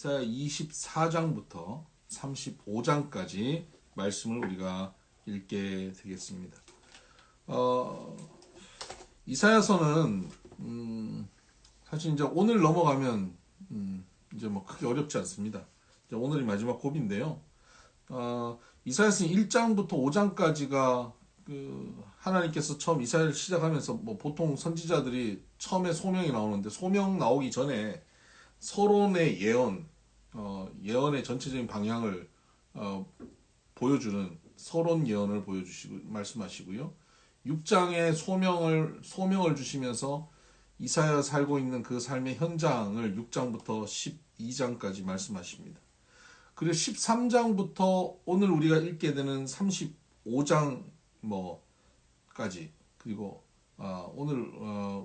이사야 24장부터 35장까지 말씀을 우리가 읽게 되겠습니다. 이사야서는 사실 이제 오늘 넘어가면 이제 뭐 크게 어렵지 않습니다. 이제 오늘이 마지막 고비인데요. 이사야서 1장부터 5장까지가 하나님께서 처음 이사야를 시작하면서 뭐 보통 선지자들이 처음에 소명이 나오는데 소명 나오기 전에 서론의 예언, 예언의 전체적인 방향을 보여주는 서론 예언을 보여주시고 말씀하시고요. 6장에 소명을 주시면서 이사야가 살고 있는 그 삶의 현장을 6장부터 12장까지 말씀하십니다. 그리고 13장부터 오늘 우리가 읽게 되는 35장 까지 그리고 오늘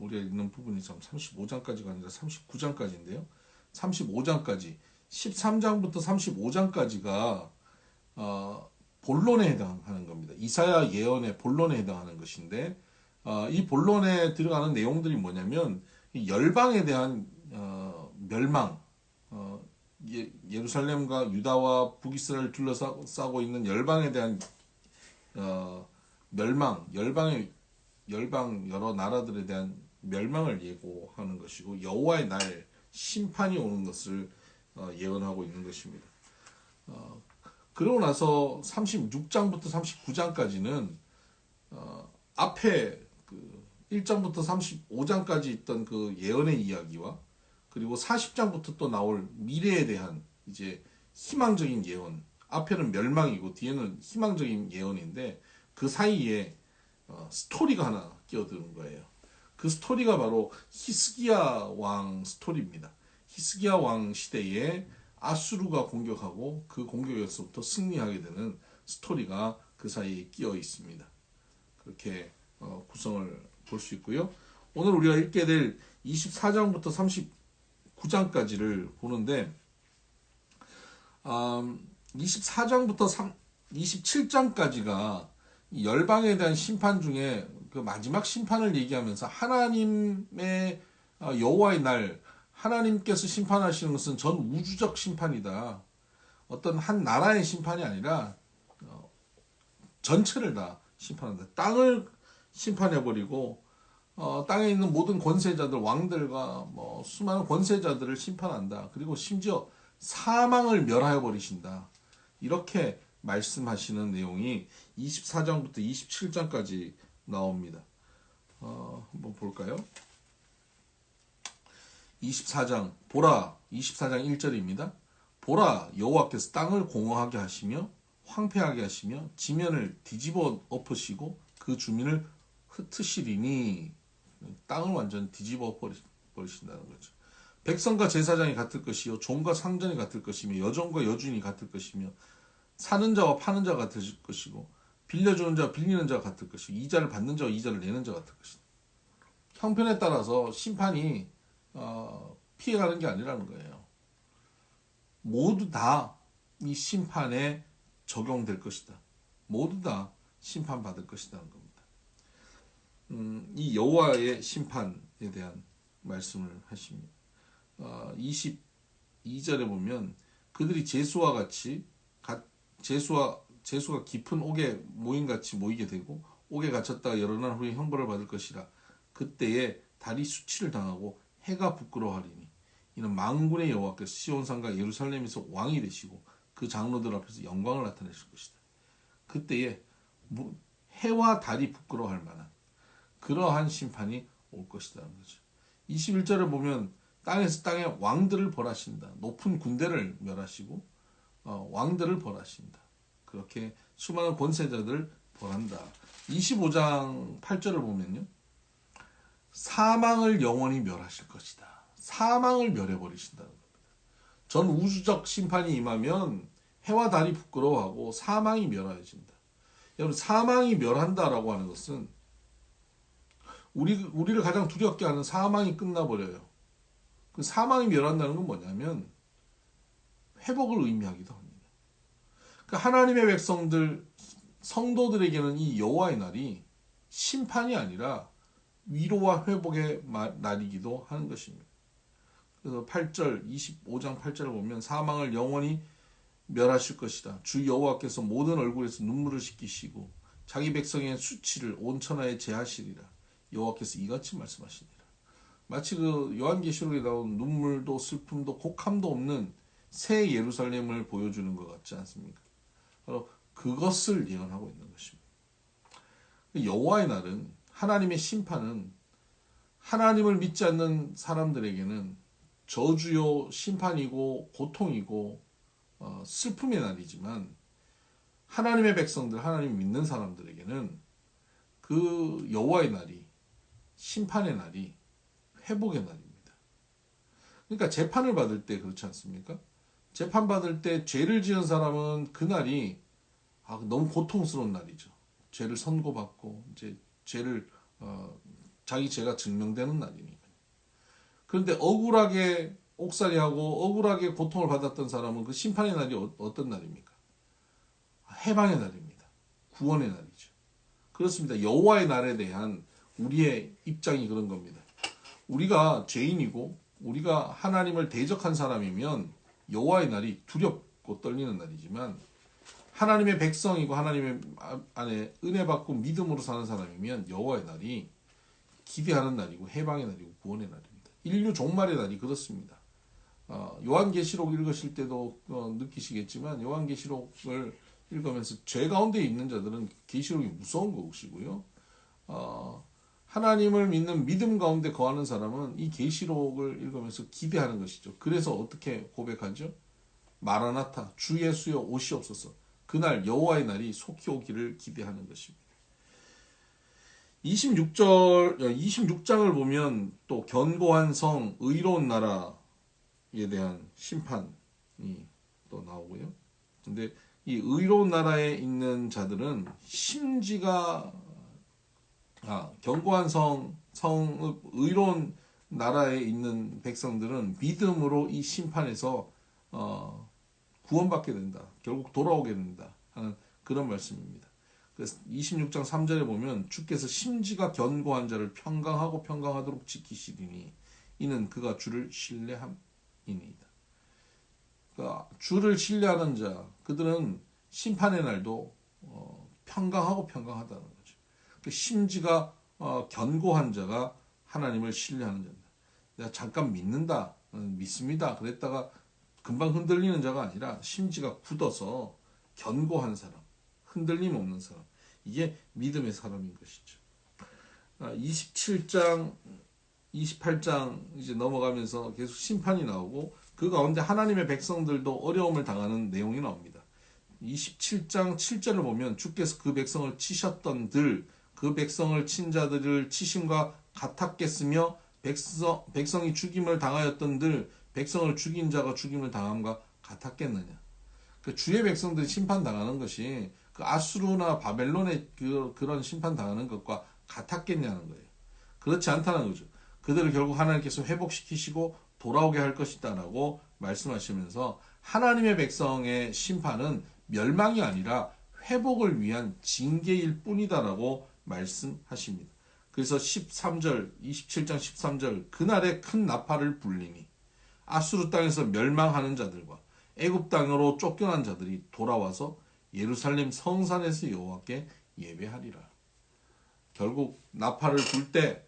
우리가 읽는 부분이 35장까지가 아니라 39장까지인데요. 35장까지 13장부터 35장까지가 본론에 해당하는 겁니다. 이사야 예언의 본론에 해당하는 것인데 이 본론에 들어가는 내용들이 뭐냐면 열방에 대한 멸망, 예루살렘과 유다와 북이스라엘을 둘러싸고 있는 열방에 대한 멸망, 열방 여러 나라들에 대한 멸망을 예고하는 것이고 여호와의 날 심판이 오는 것을 예언하고 있는 것입니다. 그러고 나서 36장부터 39장까지는 앞에 1장부터 35장까지 있던 그 예언의 이야기와 그리고 40장부터 또 나올 미래에 대한 이제 희망적인 예언, 앞에는 멸망이고 뒤에는 희망적인 예언인데 그 사이에 스토리가 하나 끼어드는 거예요. 그 스토리가 바로 히스기야 왕 스토리입니다. 히스기야 왕 시대에 아수르가 공격하고 그 공격에서부터 승리하게 되는 스토리가 그 사이에 끼어 있습니다. 그렇게 구성을 볼 수 있고요. 오늘 우리가 읽게 될 24장부터 39장까지를 보는데 24장부터 27장까지가 열방에 대한 심판 중에 그 마지막 심판을 얘기하면서 하나님의 여호와의 날 하나님께서 심판하시는 것은 전 우주적 심판이다. 어떤 한 나라의 심판이 아니라 전체를 다 심판한다. 땅을 심판해버리고 땅에 있는 모든 권세자들, 왕들과 수많은 권세자들을 심판한다. 그리고 심지어 사망을 멸하여 버리신다. 이렇게 말씀하시는 내용이 24장부터 27장까지 나옵니다. 한번 볼까요? 24장 보라 24장 1절입니다. 보라 여호와께서 땅을 공허하게 하시며 황폐하게 하시며 지면을 뒤집어 엎으시고 그 주민을 흩으시리니 땅을 완전 뒤집어 버리신다는 거죠. 백성과 제사장이 같을 것이요 종과 상전이 같을 것이며 여종과 여주인이 같을 것이며 사는 자와 파는 자가 같을 것이고 빌려주는 자와 빌리는 자가 같을 것이고 이자를 받는 자와 이자를 내는 자가 같을 것이다. 형편에 따라서 심판이 피해가는 게 아니라는 거예요. 모두 다 이 심판에 적용될 것이다. 모두 다 심판받을 것이라는 겁니다. 이 여호와의 심판에 대한 말씀을 하십니다. 22절에 보면 그들이 제수와 같이 제수가 깊은 옥에 모임같이 모이게 되고 옥에 갇혔다가 여러 날 후에 형벌을 받을 것이라. 그때에 달이 수치를 당하고 해가 부끄러워하리니 이는 만군의 여호와께서 시온산과 예루살렘에서 왕이 되시고 그 장로들 앞에서 영광을 나타내실 것이다. 그때에 해와 달이 부끄러워할 만한 그러한 심판이 올 것이라는 거죠. 21절을 보면 땅에서 땅의 왕들을 벌하신다. 높은 군대를 멸하시고 왕들을 벌하신다. 그렇게 수많은 권세자들을 벌한다. 25장 8절을 보면요. 사망을 영원히 멸하실 것이다. 사망을 멸해버리신다는 겁니다. 전 우주적 심판이 임하면 해와 달이 부끄러워하고 사망이 멸하여진다. 여러분 사망이 멸한다라고 하는 것은 우리를 가장 두렵게 하는 사망이 끝나버려요. 그 사망이 멸한다는 건 뭐냐면 회복을 의미하기도 합니다. 그러니까 하나님의 백성들 성도들에게는 이 여호와의 날이 심판이 아니라 위로와 회복의 날이기도 하는 것입니다. 그래서 8절 25장 8절을 보면 사망을 영원히 멸하실 것이다. 주 여호와께서 모든 얼굴에서 눈물을 씻기시고 자기 백성의 수치를 온 천하에 제하시리라. 여호와께서 이같이 말씀하시니라. 마치 그 요한계시록에 나온 눈물도 슬픔도 곡함도 없는 새 예루살렘을 보여주는 것 같지 않습니까? 바로 그것을 예언하고 있는 것입니다. 여호와의 날은, 하나님의 심판은 하나님을 믿지 않는 사람들에게는 저주요 심판이고 고통이고 슬픔의 날이지만, 하나님의 백성들, 하나님 믿는 사람들에게는 그 여호와의 날이, 심판의 날이 회복의 날입니다. 그러니까 재판을 받을 때 그렇지 않습니까? 재판 받을 때 죄를 지은 사람은 그날이 너무 고통스러운 날이죠. 죄를 선고받고 이제 죄를 자기 죄가 증명되는 날이니까. 그런데 억울하게 옥살이하고 억울하게 고통을 받았던 사람은 그 심판의 날이 어떤 날입니까? 해방의 날입니다. 구원의 날이죠. 그렇습니다. 여호와의 날에 대한 우리의 입장이 그런 겁니다. 우리가 죄인이고 우리가 하나님을 대적한 사람이면 여호와의 날이 두렵고 떨리는 날이지만, 하나님의 백성이고 하나님의 안에 은혜 받고 믿음으로 사는 사람이면 여호와의 날이 기대하는 날이고 해방의 날이고 구원의 날입니다. 인류 종말의 날이 그렇습니다. 요한계시록 읽으실 때도 느끼시겠지만, 요한계시록을 읽으면서 죄 가운데 있는 자들은 계시록이 무서운 것이고요. 하나님을 믿는 믿음 가운데 거하는 사람은 이 계시록을 읽으면서 기대하는 것이죠. 그래서 어떻게 고백하죠? 마라나타, 주 예수여 오시옵소서. 그날 여호와의 날이 속히 오기를 기대하는 것입니다. 26장을 보면 또 견고한 성, 의로운 나라에 대한 심판이 또 나오고요. 근데 이 의로운 나라에 있는 자들은 심지가 견고한 의로운 나라에 있는 백성들은 믿음으로 이 심판에서 구원받게 된다. 결국 돌아오게 된다 하는 그런 말씀입니다. 그래서 26장 3절에 보면 주께서 심지가 견고한 자를 평강하고 평강하도록 지키시리니 이는 그가 주를 신뢰함이니이다. 그러니까 주를 신뢰하는 자, 그들은 심판의 날도 평강하고 평강하다는 거죠. 심지가 견고한 자가 하나님을 신뢰하는 자입니다. 내가 잠깐 믿는다, 믿습니다 그랬다가 금방 흔들리는 자가 아니라 심지가 굳어서 견고한 사람, 흔들림 없는 사람, 이게 믿음의 사람인 것이죠. 27장, 28장 이제 넘어가면서 계속 심판이 나오고 그 가운데 하나님의 백성들도 어려움을 당하는 내용이 나옵니다. 27장 7절을 보면 주께서 그 백성을 치셨던들, 그 백성을 친 자들을 치심과 같았겠으며 백성이 죽임을 당하였던들 백성을 죽인 자가 죽임을 당함과 같았겠느냐. 그 주의 백성들이 심판당하는 것이 그 아수르나 바벨론의 그런 심판당하는 것과 같았겠냐는 거예요. 그렇지 않다는 거죠. 그들을 결국 하나님께서 회복시키시고 돌아오게 할 것이다 라고 말씀하시면서 하나님의 백성의 심판은 멸망이 아니라 회복을 위한 징계일 뿐이다 라고 말씀하십니다. 그래서 13절, 27장 13절 그날에 큰 나팔을 불리니 아수르 땅에서 멸망하는 자들과 애굽 땅으로 쫓겨난 자들이 돌아와서 예루살렘 성산에서 여호와께 예배하리라. 결국 나팔을 불 때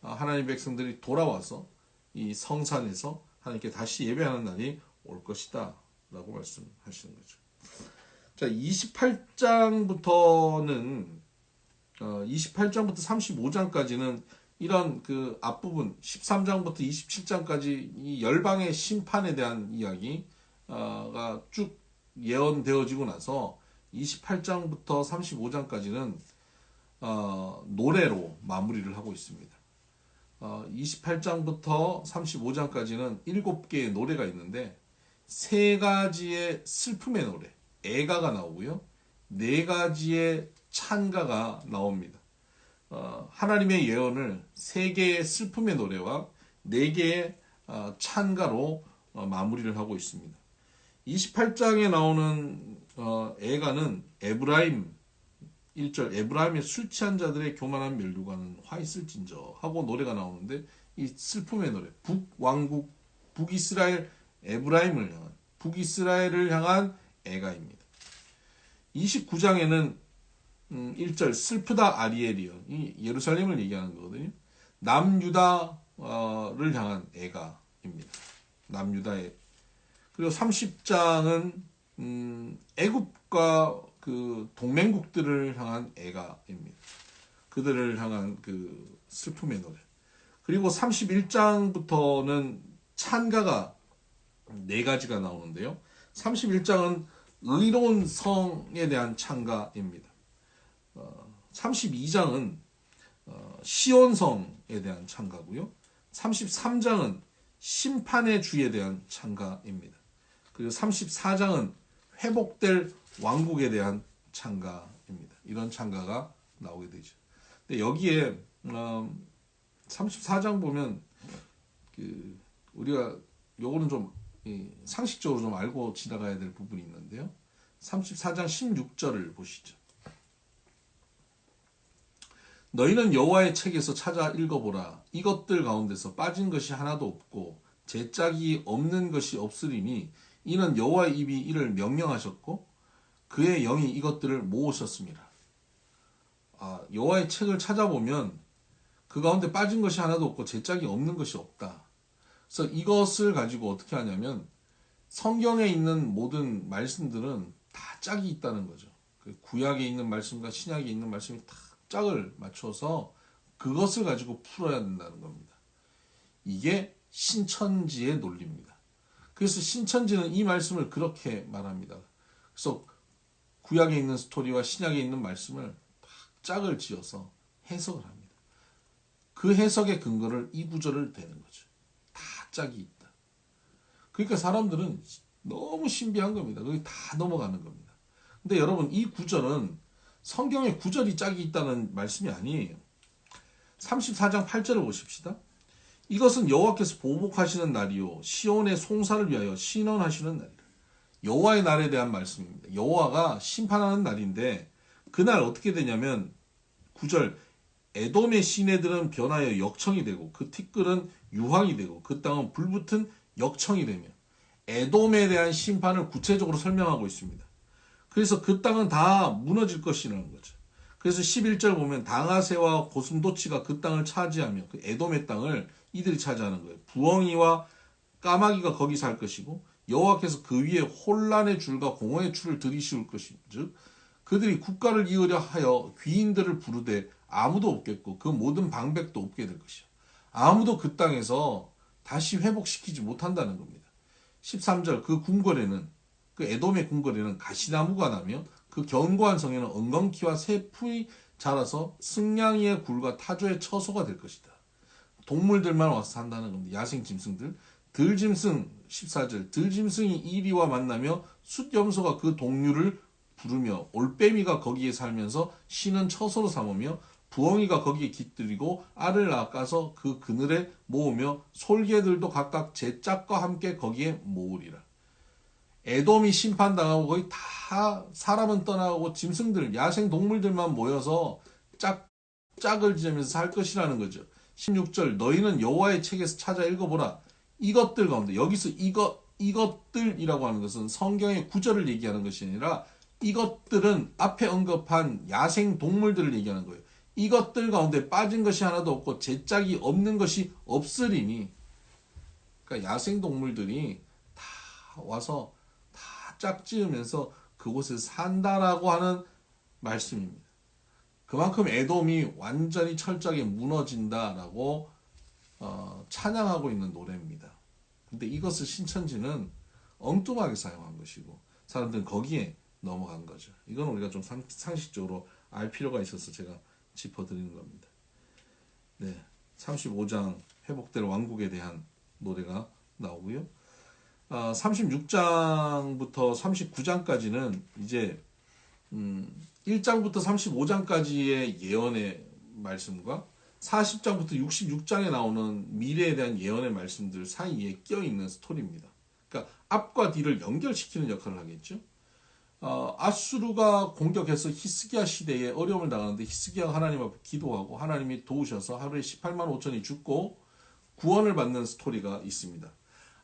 하나님의 백성들이 돌아와서 이 성산에서 하나님께 다시 예배하는 날이 올 것이다 라고 말씀하시는 거죠. 자, 28장부터 35장까지는 이런 그 앞부분 13장부터 27장까지 이 열방의 심판에 대한 이야기가 쭉 예언되어지고 나서 28장부터 35장까지는 노래로 마무리를 하고 있습니다. 28장부터 35장까지는 7개의 노래가 있는데 3가지의 슬픔의 노래, 애가가 나오고요. 4가지의 찬가가 나옵니다. 하나님의 예언을 3개의 슬픔의 노래와 4개의 찬가로 마무리를 하고 있습니다. 28장에 나오는 애가는 에브라임 1절 에브라임의 술 취한 자들의 교만한 멸류관은 화 있을진저 하고 노래가 나오는데 이 슬픔의 노래 북왕국 북이스라엘 에브라임을 향한 북이스라엘을 향한 애가입니다. 29장에는 1절 슬프다 아리엘이여 이 예루살렘을 얘기하는 거거든요. 남유다를 향한 애가입니다. 남유다의 그리고 30장은 애굽과 그 동맹국들을 향한 애가입니다. 그들을 향한 그 슬픔의 노래. 그리고 31장부터는 찬가가 4가지가 나오는데요. 31장은 의로운 성에 대한 찬가입니다. 32장은 시온성에 대한 찬가고요. 33장은 심판의 주에 대한 찬가입니다. 그리고 34장은 회복될 왕국에 대한 찬가입니다. 이런 찬가가 나오게 되죠. 근데 여기에 34장 보면 우리가 요거는 좀 상식적으로 좀 알고 지나가야 될 부분이 있는데요. 34장 16절을 보시죠. 너희는 여호와의 책에서 찾아 읽어보라. 이것들 가운데서 빠진 것이 하나도 없고 제짝이 없는 것이 없으리니 이는 여호와의 입이 이를 명령하셨고 그의 영이 이것들을 모으셨습니다. 여호와의 책을 찾아보면 그 가운데 빠진 것이 하나도 없고 제짝이 없는 것이 없다. 그래서 이것을 가지고 어떻게 하냐면 성경에 있는 모든 말씀들은 다 짝이 있다는 거죠. 구약에 있는 말씀과 신약에 있는 말씀이 다 짝을 맞춰서 그것을 가지고 풀어야 된다는 겁니다. 이게 신천지의 논리입니다. 그래서 신천지는 이 말씀을 그렇게 말합니다. 그래서 구약에 있는 스토리와 신약에 있는 말씀을 다 짝을 지어서 해석을 합니다. 그 해석의 근거를 이 구절을 대는 거죠. 다 짝이 있다. 그러니까 사람들은 너무 신비한 겁니다. 거기 다 넘어가는 겁니다. 근데 여러분 이 구절은 성경에 구절이 짝이 있다는 말씀이 아니에요. 34장 8절을 보십시다. 이것은 여호와께서 보복하시는 날이요 시온의 송사를 위하여 신원하시는 날이라. 여호와의 날에 대한 말씀입니다. 여호와가 심판하는 날인데 그날 어떻게 되냐면 9절 에돔의 시내들은 변하여 역청이 되고 그 티끌은 유황이 되고 그 땅은 불붙은 역청이 되며 에돔에 대한 심판을 구체적으로 설명하고 있습니다. 그래서 그 땅은 다 무너질 것이라는 거죠. 그래서 11절 보면 당아새와 고슴도치가 그 땅을 차지하며 그 에돔의 땅을 이들이 차지하는 거예요. 부엉이와 까마귀가 거기 살 것이고 여호와께서 그 위에 혼란의 줄과 공허의 줄을 들이씌울 것이며 즉 그들이 국가를 이으려 하여 귀인들을 부르되 아무도 없겠고 그 모든 방백도 없게 될 것이요. 아무도 그 땅에서 다시 회복시키지 못한다는 겁니다. 13절 그 궁궐에는 그 에돔의 궁궐에는 가시나무가 나며 그 견고한 성에는 엉겅퀴와 새풀이 자라서 승냥이의 굴과 타조의 처소가 될 것이다. 동물들만 와서 산다는 겁니다. 야생 짐승들. 들짐승 14절 들짐승이 이리와 만나며 숫염소가 그 동류를 부르며 올빼미가 거기에 살면서 쉬는 처소로 삼으며 부엉이가 거기에 깃들이고 알을 낚아서 그 그늘에 모으며 솔개들도 각각 제 짝과 함께 거기에 모으리라. 에돔이 심판당하고 거의 다 사람은 떠나고 짐승들, 야생 동물들만 모여서 짝을 지으면서 살 것이라는 거죠. 16절 너희는 여호와의 책에서 찾아 읽어보라. 이것들 가운데 여기서 이것들이라고 하는 것은 성경의 구절을 얘기하는 것이 아니라 이것들은 앞에 언급한 야생 동물들을 얘기하는 거예요. 이것들 가운데 빠진 것이 하나도 없고 제짝이 없는 것이 없으리니 그러니까 야생 동물들이 다 와서 짝지으면서 그곳에 산다라고 하는 말씀입니다. 그만큼 에돔이 완전히 철저하게 무너진다라고 찬양하고 있는 노래입니다. 근데 이것을 신천지는 엉뚱하게 사용한 것이고 사람들은 거기에 넘어간 거죠. 이건 우리가 좀 상식적으로 알 필요가 있어서 제가 짚어드리는 겁니다. 네, 35장 회복될 왕국에 대한 노래가 나오고요. 36장부터 39장까지는 이제 1장부터 35장까지의 예언의 말씀과 40장부터 66장에 나오는 미래에 대한 예언의 말씀들 사이에 끼어있는 스토리입니다. 그러니까 앞과 뒤를 연결시키는 역할을 하겠죠. 아수르가 공격해서 히스기야 시대에 어려움을 당하는데 히스기야가 하나님 앞에 기도하고 하나님이 도우셔서 하루에 18만 5천이 죽고 구원을 받는 스토리가 있습니다.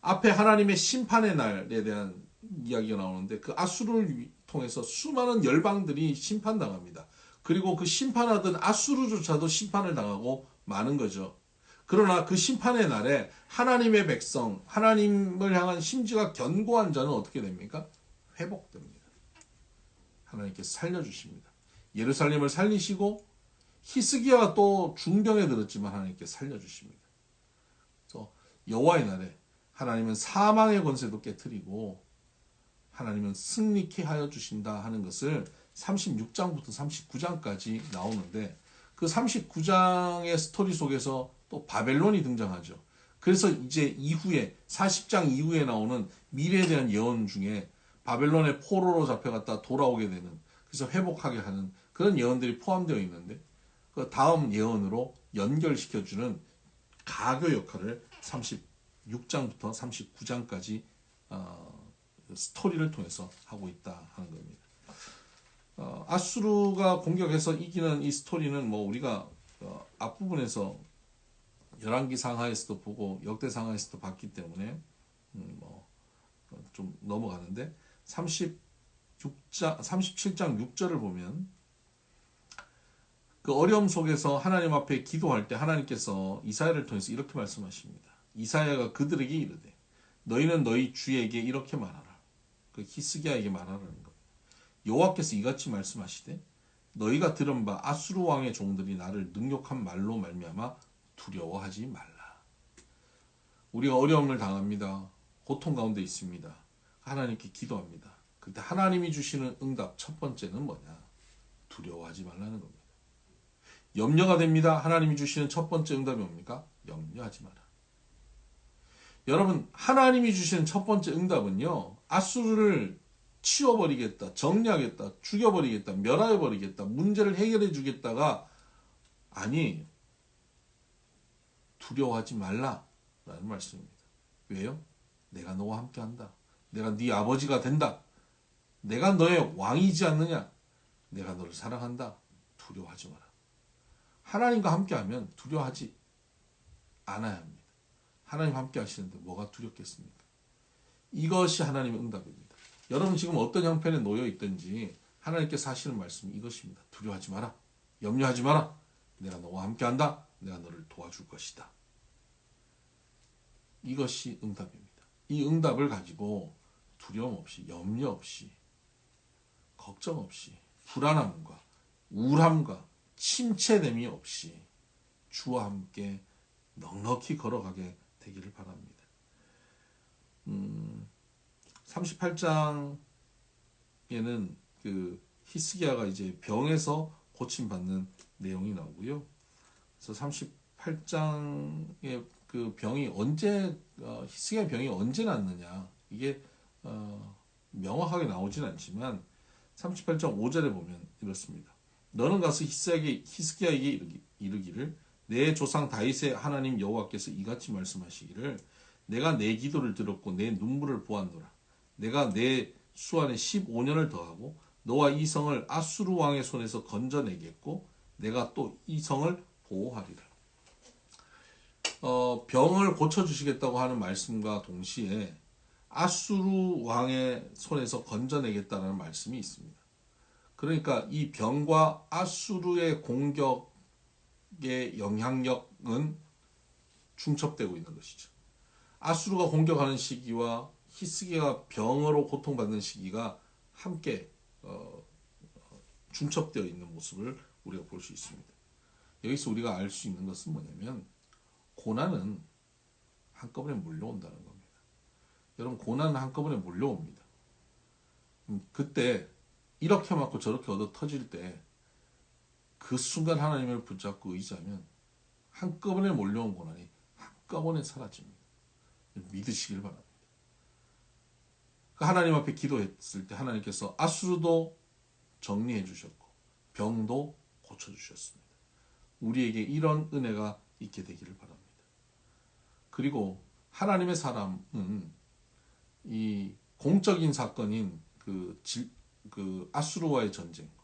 앞에 하나님의 심판의 날에 대한 이야기가 나오는데 그 아수르를 통해서 수많은 열방들이 심판당합니다. 그리고 그 심판하던 아수르조차도 심판을 당하고 마는 거죠. 그러나 그 심판의 날에 하나님의 백성, 하나님을 향한 심지가 견고한 자는 어떻게 됩니까? 회복됩니다. 하나님께서 살려주십니다. 예루살렘을 살리시고 히스기야가 또 중병에 들었지만 하나님께서 살려주십니다. 그래서 여호와의 날에 하나님은 사망의 권세도 깨트리고 하나님은 승리케 하여 주신다 하는 것을 36장부터 39장까지 나오는데 그 39장의 스토리 속에서 또 바벨론이 등장하죠. 그래서 이제 이후에 40장 이후에 나오는 미래에 대한 예언 중에 바벨론의 포로로 잡혀갔다 돌아오게 되는, 그래서 회복하게 하는 그런 예언들이 포함되어 있는데 그 다음 예언으로 연결시켜주는 가교 역할을 36장부터 39장까지 스토리를 통해서 하고 있다 하는 겁니다. 아수르가 공격해서 이기는 이 스토리는 뭐 우리가 앞부분에서 열왕기 상하에서도 보고 역대 상하에서도 봤기 때문에 뭐 좀 넘어가는데 37장 6절을 보면 그 어려움 속에서 하나님 앞에 기도할 때 하나님께서 이사야를 통해서 이렇게 말씀하십니다. 이사야가 그들에게 이르되 너희는 너희 주에게 이렇게 말하라. 그 히스기야에게 말하라는 겁니다. 여호와께서 이같이 말씀하시되 너희가 들은 바 아수르 왕의 종들이 나를 능욕한 말로 말미암아 두려워하지 말라. 우리가 어려움을 당합니다. 고통 가운데 있습니다. 하나님께 기도합니다. 그때 하나님이 주시는 응답 첫 번째는 뭐냐? 두려워하지 말라는 겁니다. 염려가 됩니다. 하나님이 주시는 첫 번째 응답이 뭡니까? 염려하지 마라. 여러분, 하나님이 주시는 첫 번째 응답은요, 아수르를 치워버리겠다, 정리하겠다, 죽여버리겠다, 멸하여버리겠다, 문제를 해결해 주겠다가 아니, 두려워하지 말라 라는 말씀입니다. 왜요? 내가 너와 함께한다. 내가 네 아버지가 된다. 내가 너의 왕이지 않느냐? 내가 너를 사랑한다. 두려워하지 마라. 하나님과 함께하면 두려워하지 않아야 합니다. 하나님 함께 하시는데 뭐가 두렵겠습니까? 이것이 하나님의 응답입니다. 여러분 지금 어떤 형편에 놓여 있든지 하나님께서 하시는 말씀이 이것입니다. 두려워하지 마라. 염려하지 마라. 내가 너와 함께한다. 내가 너를 도와줄 것이다. 이것이 응답입니다. 이 응답을 가지고 두려움 없이, 염려 없이, 걱정 없이, 불안함과 우울함과 침체됨이 없이 주와 함께 넉넉히 걸어가게 되기를 바랍니다. 38장에는 그 히스기야가 이제 병에서 고침받는 내용이 나오고요. 그래서 38장의 그 병이 언제 히스기야 병이 언제 났느냐 이게 명확하게 나오진 않지만 38장 5절에 보면 이렇습니다. 너는 가서 히스기야에게 이르기를 내 조상 다윗의 하나님 여호와께서 이같이 말씀하시기를 내가 내 기도를 들었고 내 눈물을 보았노라. 내가 내 수안에 15년을 더하고 너와 이 성을 아수르 왕의 손에서 건져내겠고 내가 또 이 성을 보호하리라. 병을 고쳐주시겠다고 하는 말씀과 동시에 아수르 왕의 손에서 건져내겠다는 말씀이 있습니다. 그러니까 이 병과 아수르의 공격의 영향력은 중첩되고 있는 것이죠. 아수르가 공격하는 시기와 히스기야가 병으로 고통받는 시기가 함께 중첩되어 있는 모습을 우리가 볼 수 있습니다. 여기서 우리가 알 수 있는 것은 뭐냐면 고난은 한꺼번에 몰려온다는 겁니다. 여러분 고난은 한꺼번에 몰려옵니다. 그때 이렇게 맞고 저렇게 얻어 터질 때 그 순간 하나님을 붙잡고 의지하면 한꺼번에 몰려온 고난이 한꺼번에 사라집니다. 믿으시길 바랍니다. 하나님 앞에 기도했을 때 하나님께서 아수르도 정리해 주셨고 병도 고쳐주셨습니다. 우리에게 이런 은혜가 있게 되기를 바랍니다. 그리고 하나님의 사람은 이 공적인 사건인 그 아수르와의 전쟁과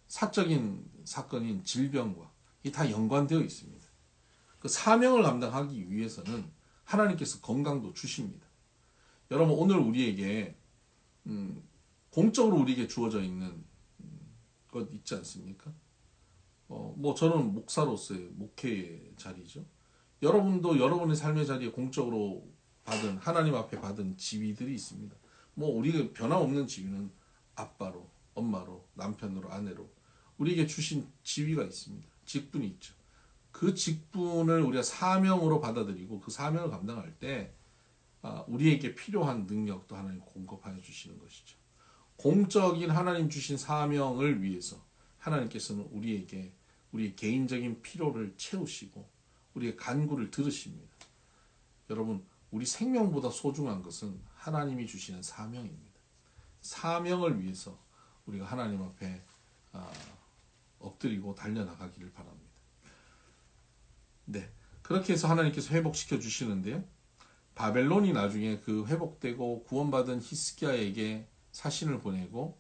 사적인 사건인 질병과 이 다 연관되어 있습니다. 그 사명을 감당하기 위해서는 하나님께서 건강도 주십니다. 여러분 오늘 우리에게 공적으로 우리에게 주어져 있는 것 있지 않습니까? 뭐 저는 목사로서의 목회의 자리죠. 여러분도 여러분의 삶의 자리에 공적으로 받은 하나님 앞에 받은 지위들이 있습니다. 뭐 우리가 변함없는 지위는 아빠로, 엄마로, 남편으로, 아내로 우리에게 주신 지위가 있습니다. 직분이 있죠. 그 직분을 우리가 사명으로 받아들이고 그 사명을 감당할 때 우리에게 필요한 능력도 하나님 공급하여 주시는 것이죠. 공적인 하나님 주신 사명을 위해서 하나님께서는 우리에게 우리 개인적인 필요를 채우시고 우리의 간구를 들으십니다. 여러분, 우리 생명보다 소중한 것은 하나님이 주시는 사명입니다. 사명을 위해서 우리가 하나님 앞에 엎드리고 달려나가기를 바랍니다. 네, 그렇게 해서 하나님께서 회복시켜 주시는데요. 바벨론이 나중에 그 회복되고 구원받은 히스기야에게 사신을 보내고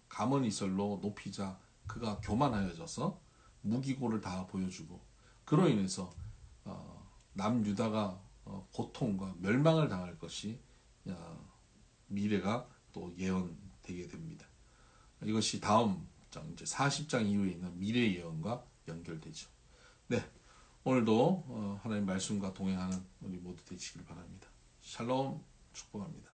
가문이설로 높이자 그가 교만하여져서 무기고를 다 보여주고 그로 인해서 남유다가 고통과 멸망을 당할 것이 미래가 또 예언되게 됩니다. 이것이 다음 장 이제 40장 이후에 있는 미래 예언과 연결되죠. 네, 오늘도 하나님 말씀과 동행하는 우리 모두 되시길 바랍니다. 샬롬 축복합니다.